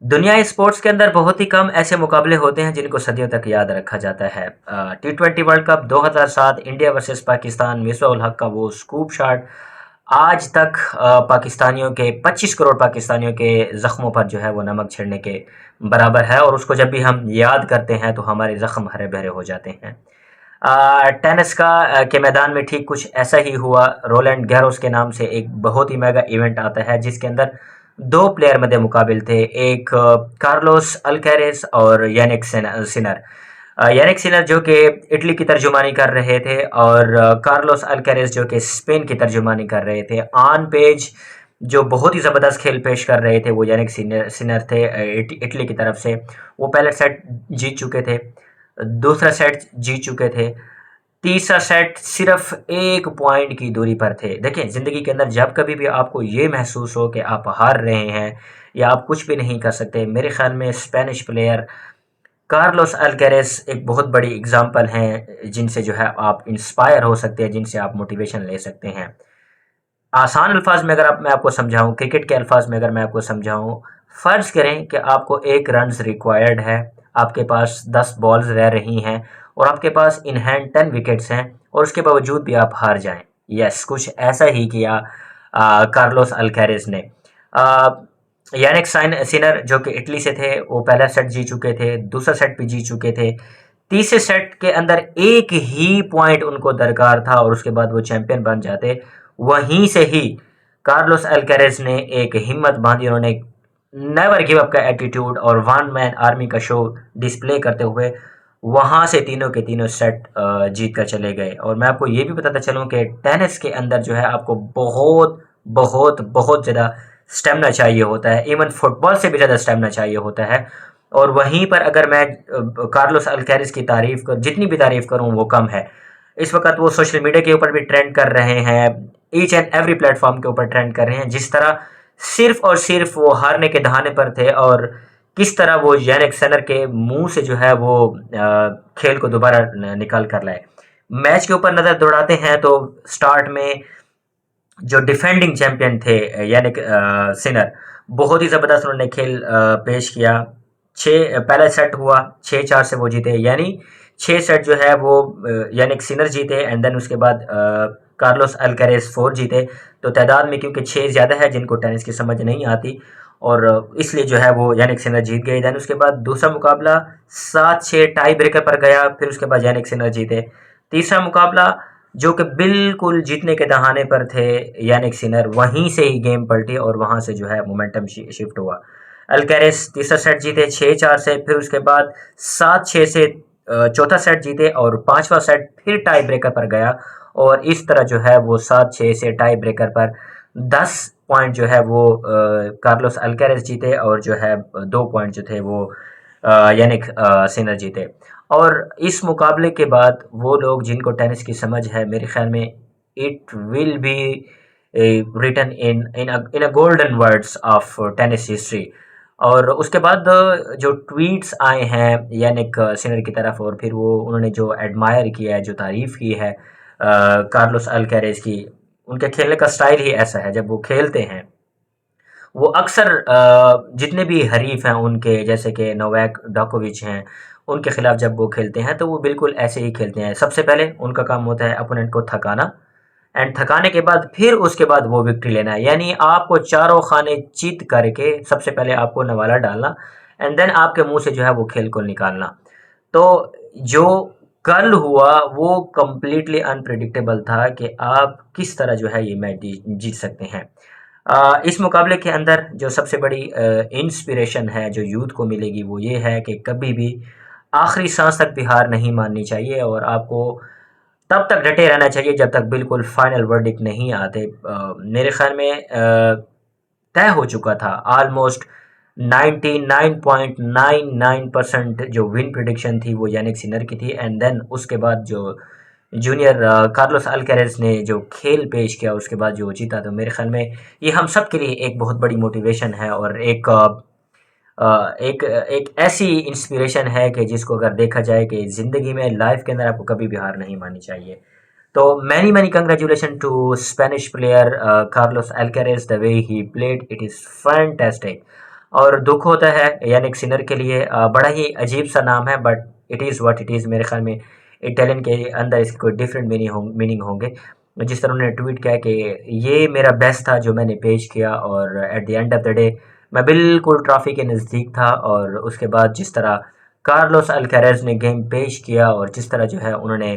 दुनिया स्पोर्ट्स के अंदर बहुत ही कम ऐसे मुकाबले होते हैं जिनको सदियों तक याद रखा जाता है। टी20 world cup 2007 India versus Pakistan, Misbah ul Haq का वो स्कूप शॉट आज तक पाकिस्तानियों के 25 करोड़ पाकिस्तानियों के ज़ख्मों पर जो है वो नमक छिड़ने के बराबर है, और उसको जब भी हम याद करते हैं तो हमारे ज़ख्म हरे भरे हो जाते हैं। टेनिस के मैदान में ठीक कुछ ऐसा ही हुआ। रोलैंड गैरोस के नाम से एक बहुत ही मेगा इवेंट आता है जिसके अंदर दो प्लेयर मध्य मुकाबिल थे, एक कार्लोस अल्केरेस और यानिक सिनर। यानिक सिनर जो कि इटली की तर्जुमानी कर रहे थे, और कार्लोस अल्केरेस जो कि स्पेन की तर्जुमानी कर रहे थे। ऑन पेज जो बहुत ही ज़बरदस्त खेल पेश कर रहे थे वो यानिक सिनर थे, इटली की तरफ से। वो पहले सेट जीत चुके थे, दूसरा सेट जीत चुके थे, तीसरा सेट सिर्फ एक पॉइंट की दूरी पर थे। देखिए, ज़िंदगी के अंदर जब कभी भी आपको ये महसूस हो कि आप हार रहे हैं या आप कुछ भी नहीं कर सकते, मेरे ख्याल में स्पेनिश प्लेयर कार्लोस अल्केरेस एक बहुत बड़ी एग्जांपल हैं जिनसे जो है आप इंस्पायर हो सकते हैं, जिनसे आप मोटिवेशन ले सकते हैं। आसान अल्फाज में अगर मैं आपको समझाऊं, क्रिकेट के अल्फाज में अगर मैं आपको समझाऊं, फ़र्ज़ करें कि आपको एक रन्स रिक्वायर्ड है, आपके पास 10 बॉल्स रह रही हैं और आपके पास इन हैंड 10 विकेट्स हैं, और उसके बावजूद भी आप हार जाएं। यस, कुछ ऐसा ही किया कार्लोस अल्केरेस ने। आ, यानिक सिनर जो कि इटली से थे, वो पहला सेट जीत चुके थे, दूसरा सेट भी जीत चुके थे, तीसरे सेट के अंदर एक ही पॉइंट उनको दरकार था और उसके बाद वो चैंपियन बन जाते। वहीं से ही कार्लोस अल्केरेस ने एक हिम्मत बांधी, उन्होंने नेवर गिव अप का एटीट्यूड और वन मैन आर्मी का शो डिस्प्ले करते हुए वहां से तीनों के तीनों सेट जीत कर चले गए। और मैं आपको ये भी बताता चलूं कि टेनिस के अंदर जो है आपको बहुत बहुत बहुत ज़्यादा स्टेमिना चाहिए होता है, इवन फुटबॉल से भी ज़्यादा स्टेमिना चाहिए होता है। और वहीं पर अगर मैं कार्लोस अल्केरेस की तारीफ कर जितनी भी तारीफ करूं वो कम है। इस वक्त वो सोशल मीडिया के ऊपर भी ट्रेंड कर रहे हैं, ईच एंड एवरी प्लेटफॉर्म के ऊपर ट्रेंड कर रहे हैं, जिस तरह सिर्फ और सिर्फ वो हारने के दहाने पर थे, और किस तरह वो यानिक सिनर के मुंह से जो है वो खेल को दोबारा निकाल कर लाए। मैच के ऊपर नज़र दौड़ाते हैं तो स्टार्ट में जो डिफेंडिंग चैंपियन थे यानी सिनर, बहुत ही ज़बरदस्त उन्होंने खेल पेश किया। पहला सेट हुआ 6-4 से वो जीते, यानी 6 सेट जो है वो यानी सिनर जीते, एंड देन उसके बाद कार्लोस अल्केरेस 4 जीते। तो तादाद में क्योंकि 6 ज़्यादा है जिनको टेनिस की समझ नहीं आती, और इसलिए जो है वो यानिक सिनर जीत गए। देन उसके बाद दूसरा मुकाबला 7-6 टाई ब्रेकर पर गया, फिर उसके बाद यानिक सिनर जीते। तीसरा मुकाबला जो कि बिल्कुल जीतने के दहाने पर थे यानिक सिनर, वहीं से ही गेम पलटी और वहां से जो है मोमेंटम शिफ्ट हुआ। अल्केरेस तीसरा सेट जीते 6-4 से, फिर उसके बाद 7-6 से चौथा सेट जीते, और पांचवा सेट फिर टाई ब्रेकर पर गया, और इस तरह जो है वो 7-6 से टाई ब्रेकर पर 10 पॉइंट जो है वो कार्लोस अल्केरेस जीते, और जो है 2 पॉइंट जो थे वो यानिक सिनर जीते। और इस मुकाबले के बाद वो लोग जिनको टेनिस की समझ है, मेरे ख्याल में it will be written in a golden words of tennis history. और उसके बाद जो ट्वीट्स आए हैं यानिक सिनर की तरफ, और फिर वो उन्होंने जो एडमायर किया है, जो तारीफ़ की है कार्लोस अल्केरेस की, उनके खेलने का स्टाइल ही ऐसा है। जब वो खेलते हैं वो अक्सर जितने भी हरीफ हैं उनके, जैसे कि नोवाक जोकोविच हैं, उनके खिलाफ जब वो खेलते हैं तो वो बिल्कुल ऐसे ही खेलते हैं। सबसे पहले उनका काम होता है अपोनेंट को थकाना, एंड थकाने के बाद फिर उसके बाद वो विक्ट्री लेना है। यानी आपको चारों खाने चित करके सबसे पहले आपको नवाला डालना, एंड देन आपके मुंह से जो है वो खेल को निकालना। तो जो कल हुआ वो कंप्लीटली अनप्रिडिक्टेबल था कि आप किस तरह जो है ये मैच जीत सकते हैं। इस मुकाबले के अंदर जो सबसे बड़ी इंस्पिरेशन है जो यूथ को मिलेगी वो ये है कि कभी भी आखिरी सांस तक भी हार नहीं माननी चाहिए, और आपको तब तक डटे रहना चाहिए जब तक बिल्कुल फाइनल वर्डिक्ट नहीं आते। मेरे ख्याल में तय हो चुका था ऑलमोस्ट 99.99% जो विन प्रिडिक्शन थी वो यानिक सिनर की थी, एंड देन उसके बाद जो जूनियर कार्लोस अल्केरेस ने जो खेल पेश किया उसके बाद जो जीता। तो मेरे ख्याल में ये हम सब के लिए एक बहुत बड़ी मोटिवेशन है, और एक ऐसी इंस्पिरेशन है कि जिसको अगर देखा जाए कि ज़िंदगी में लाइफ के अंदर आपको कभी भी हार नहीं माननी चाहिए। तो many many congratulation to Spanish player Carlos Alcaraz, the way he played, it is fantastic. और दुख होता है यानिक सिनर के लिए। बड़ा ही अजीब सा नाम है, but it is what it is. मेरे ख्याल में इटालियन के अंदर इसके कोई डिफरेंट मीनिंग होंगे। जिस तरह उन्होंने ट्वीट किया कि ये मेरा बेस्ट था जो मैंने पेश किया, और at the end of the day मैं बिल्कुल ट्रॉफी के नज़दीक था। और उसके बाद जिस तरह कार्लोस अल्कारेज ने गेम पेश किया और जिस तरह जो है उन्होंने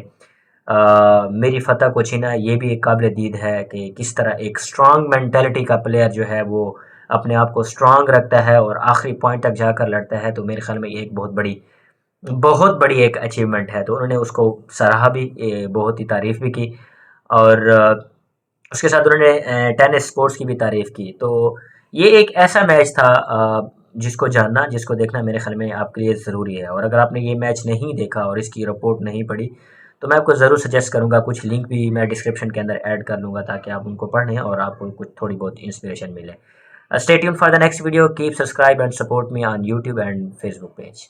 मेरी फ़तह को छीना, ये भी एक काबिल दीद है कि किस तरह एक स्ट्रॉन्ग मेंटालिटी का प्लेयर जो है वो अपने आप को स्ट्रॉन्ग रखता है और आखिरी पॉइंट तक जाकर लड़ता है। तो मेरे ख्याल में ये एक बहुत बड़ी एक अचीवमेंट है। तो उन्होंने उसको सराहा भी, बहुत ही तारीफ़ भी की। और उसके साथ उन्होंने टेनिस स्पोर्ट्स की भी तारीफ़ की। तो ये एक ऐसा मैच था जिसको जानना, जिसको देखना मेरे ख्याल में आपके लिए ज़रूरी है। और अगर आपने ये मैच नहीं देखा और इसकी रिपोर्ट नहीं पढ़ी, तो मैं आपको ज़रूर सजेस्ट करूँगा। कुछ लिंक भी मैं डिस्क्रिप्शन के अंदर ऐड कर लूँगा ताकि आप उनको पढ़ें और आपको कुछ थोड़ी बहुत इंस्पिरेशन मिले। Stay tuned for the next video, keep subscribe and support me on YouTube and Facebook page.